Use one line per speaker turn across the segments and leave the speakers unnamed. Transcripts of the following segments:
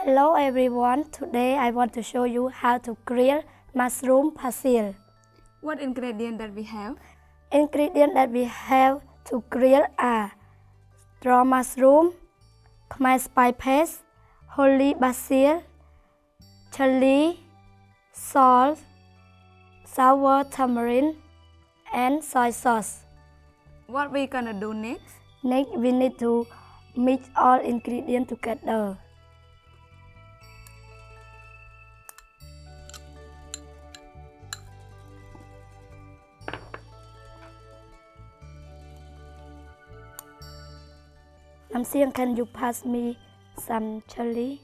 Hello everyone, today I want to show you how to grill mushroom parcel.
What ingredient that we have?
Ingredients that we have to grill are raw mushroom, Khmer spice paste, holy basil, chili, salt, sour tamarind, and soy sauce.
What we gonna do next?
Next, we need to mix all ingredients together. Namsiang, can you pass me some chili?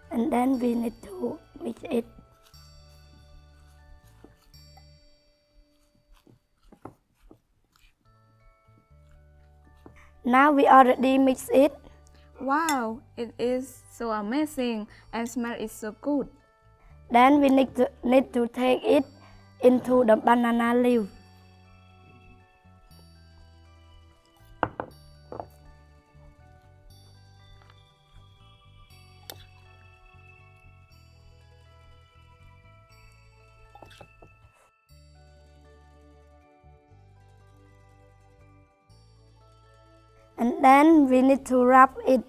And then we need to mix it. Now we already mix it.
Wow, it is so amazing and smell is so good.
Then we need to take it into the banana leaf. And then we need to wrap it.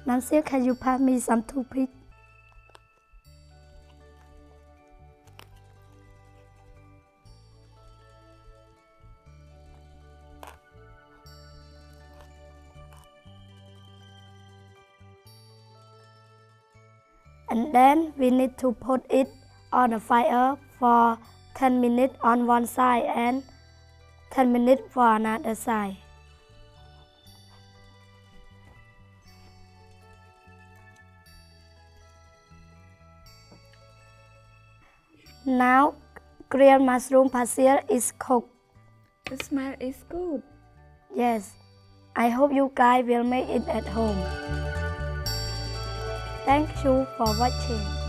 Nancy, can you pass me some toothpick? And then we need to put it on the fire for 10 minutes on one side and 10 minutes for another side. Now, grilled mushroom parcel is cooked.
The smell is good.
Yes, I hope you guys will make it at home. Thank you for watching.